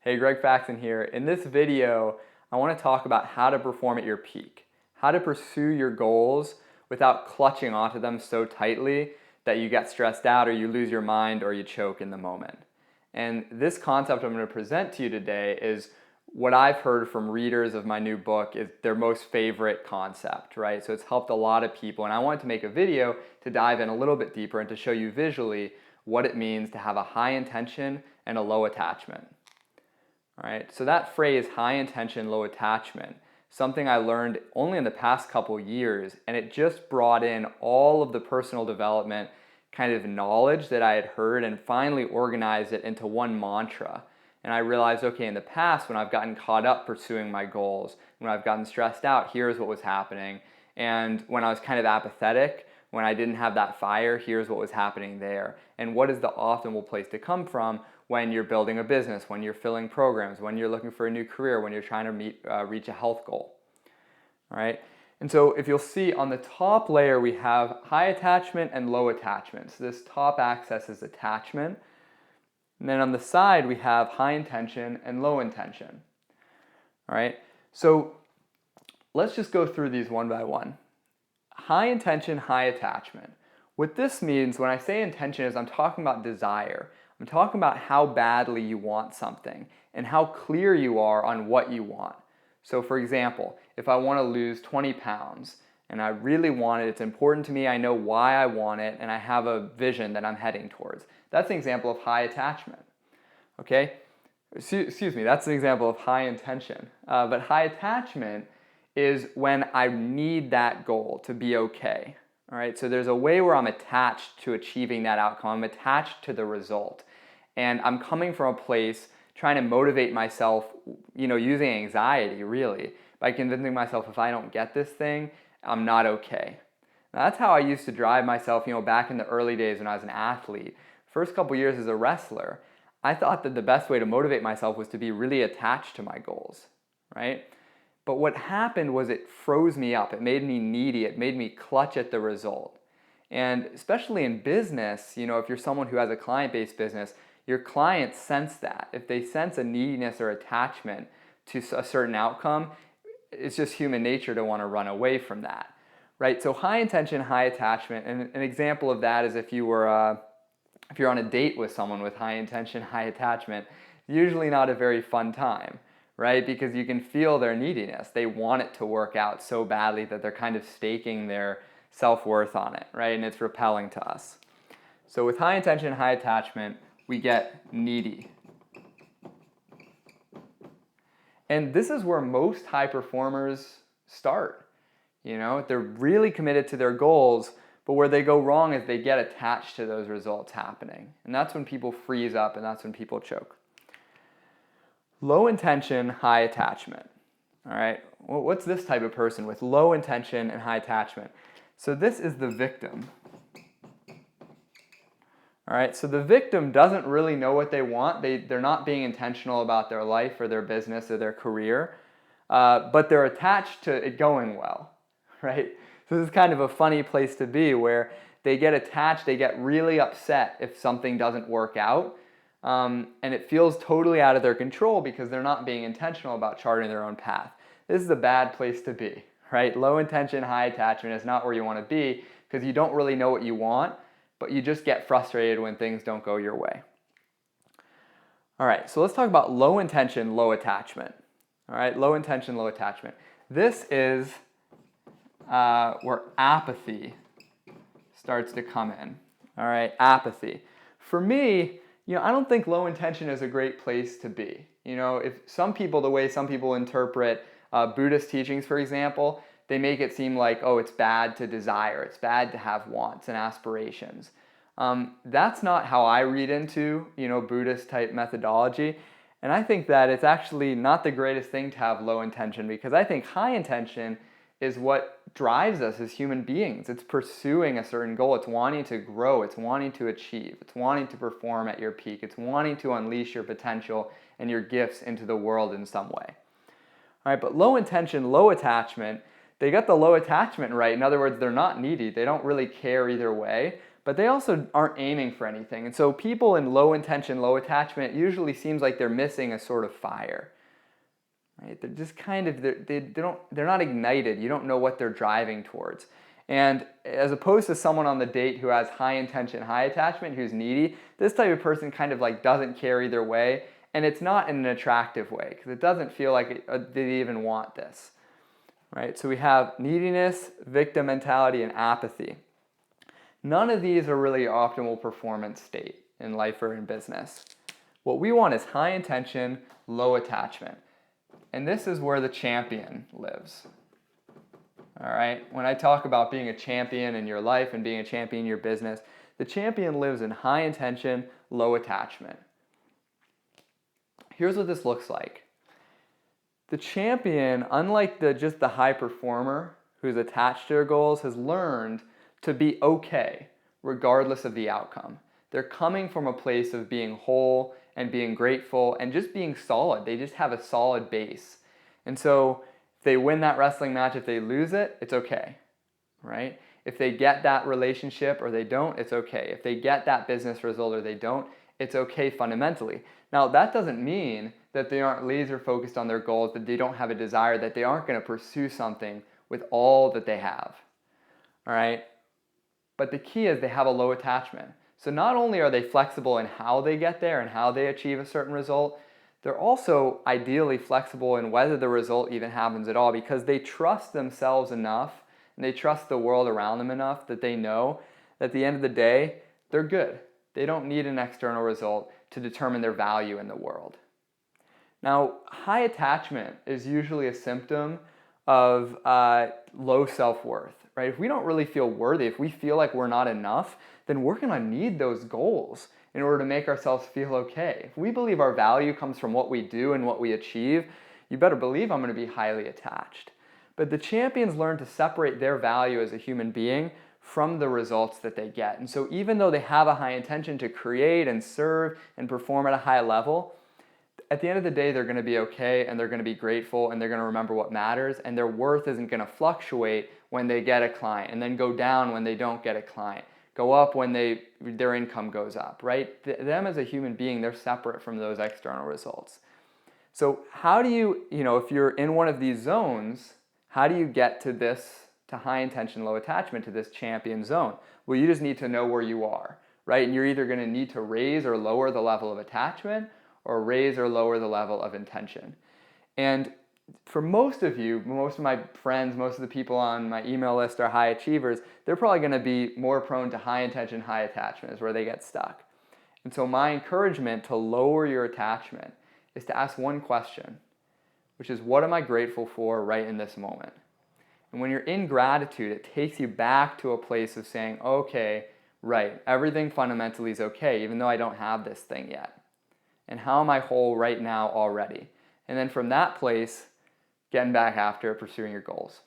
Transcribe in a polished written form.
Hey, Greg Faxon here. In this video, I want to talk about how to perform at your peak, how to pursue your goals without clutching onto them so tightly that you get stressed out or you lose your mind or you choke in the moment. And this concept I'm going to present to you today is what I've heard from readers of my new book is their most favorite concept, right? So it's helped a lot of people, and I wanted to make a video to dive in a little bit deeper and to show you visually what it means to have a high intention and a low attachment. All right, so that phrase, high intention, low attachment, something I learned only in the past couple years, and it just brought in all of the personal development kind of knowledge that I had heard and finally organized it into one mantra. And I realized, okay, in the past when I've gotten caught up pursuing my goals, when I've gotten stressed out, here's what was happening. And when I was kind of apathetic, when I didn't have that fire, here's what was happening there. And what is the optimal place to come from when you're building a business, when you're filling programs, when you're looking for a new career, when you're trying to reach a health goal. All right. And so if you'll see on the top layer, we have high attachment and low attachment. So this top axis is attachment. And then on the side, we have high intention and low intention. All right. So let's just go through these one by one. High intention, high attachment. What this means when I say intention is I'm talking about desire. I'm talking about how badly you want something and how clear you are on what you want. So for example, if I want to lose 20 pounds and I really want it, it's important to me, I know why I want it, and I have a vision that I'm heading towards. That's an example of high attachment. Okay? Excuse me, that's an example of high intention. But high attachment is when I need that goal to be okay. All right, so there's a way where I'm attached to achieving that outcome. I'm attached to the result. And I'm coming from a place trying to motivate myself, using anxiety really, by convincing myself if I don't get this thing, I'm not okay. Now, that's how I used to drive myself, back in the early days when I was an athlete. First couple years as a wrestler, I thought that the best way to motivate myself was to be really attached to my goals, right? But what happened was it froze me up. It made me needy. It made me clutch at the result. And especially in business, if you're someone who has a client-based business, your clients sense that. If they sense a neediness or attachment to a certain outcome, it's just human nature to want to run away from that, right? So high intention, high attachment, and an example of that is if you're on a date with someone with high intention, high attachment, usually not a very fun time, right? Because you can feel their neediness. They want it to work out so badly that they're kind of staking their self-worth on it, right? And it's repelling to us. So with high intention, high attachment, we get needy. And this is where most high performers start. They're really committed to their goals, but where they go wrong is they get attached to those results happening. And that's when people freeze up and that's when people choke. Low intention, high attachment. All right, well, what's this type of person with low intention and high attachment? So this is the victim. All right, so the victim doesn't really know what they want. They're not being intentional about their life or their business or their career, but they're attached to it going well, right? So this is kind of a funny place to be where they get attached, they get really upset if something doesn't work out, and it feels totally out of their control because they're not being intentional about charting their own path. This is a bad place to be, right? Low intention, high attachment is not where you want to be because you don't really know what you want, but you just get frustrated when things don't go your way. All right, so let's talk about low intention, low attachment. All right, low intention, low attachment. This is where apathy starts to come in. All right, apathy. For me, I don't think low intention is a great place to be. If the way some people interpret Buddhist teachings, for example, they make it seem like, oh, it's bad to desire, it's bad to have wants and aspirations. That's not how I read into, Buddhist type methodology. And I think that it's actually not the greatest thing to have low intention because I think high intention is what drives us as human beings. It's pursuing a certain goal. It's wanting to grow. It's wanting to achieve. It's wanting to perform at your peak. It's wanting to unleash your potential and your gifts into the world in some way. All right, but low intention, low attachment, they got the low attachment right. In other words, they're not needy. They don't really care either way, but they also aren't aiming for anything. And so people in low intention, low attachment usually seems like they're missing a sort of fire. Right? They're just kind of, they're not ignited. You don't know what they're driving towards. And as opposed to someone on the date who has high intention, high attachment, who's needy, this type of person kind of like doesn't care either way. And it's not in an attractive way because it doesn't feel like they even want this. Right? So we have neediness, victim mentality, and apathy. None of these are really optimal performance state in life or in business. What we want is high intention, low attachment. And this is where the champion lives. All right? When I talk about being a champion in your life and being a champion in your business, the champion lives in high intention, low attachment. Here's what this looks like. The champion, unlike just the high performer who's attached to their goals, has learned to be okay regardless of the outcome. They're coming from a place of being whole and being grateful and just being solid. They just have a solid base. And so if they win that wrestling match, if they lose it, it's okay, right? If they get that relationship or they don't, it's okay. If they get that business result or they don't, it's okay fundamentally. Now, that doesn't mean that they aren't laser focused on their goals, that they don't have a desire, that they aren't going to pursue something with all that they have, all right? But the key is they have a low attachment. So not only are they flexible in how they get there and how they achieve a certain result, they're also ideally flexible in whether the result even happens at all because they trust themselves enough and they trust the world around them enough that they know that at the end of the day, they're good. They don't need an external result to determine their value in the world. Now, high attachment is usually a symptom of low self-worth, right? If we don't really feel worthy, if we feel like we're not enough, then we're going to need those goals in order to make ourselves feel okay. If we believe our value comes from what we do and what we achieve, you better believe I'm going to be highly attached. But the champions learn to separate their value as a human being from the results that they get. And so even though they have a high intention to create and serve and perform at a high level, at the end of the day, they're going to be okay and they're going to be grateful and they're going to remember what matters, and their worth isn't going to fluctuate when they get a client and then go down when they don't get a client, go up when their income goes up, right? Them as a human being, they're separate from those external results. So how do you, if you're in one of these zones, how do you get to high intention, low attachment, to this champion zone? Well, you just need to know where you are, right? And you're either going to need to raise or lower the level of attachment or raise or lower the level of intention. And for most of you, most of my friends, most of the people on my email list are high achievers, they're probably going to be more prone to high intention, high attachment is where they get stuck. And so my encouragement to lower your attachment is to ask one question, which is, what am I grateful for right in this moment? And when you're in gratitude, it takes you back to a place of saying, okay, right, everything fundamentally is okay, even though I don't have this thing yet. And how am I whole right now already? And then from that place, getting back after pursuing your goals.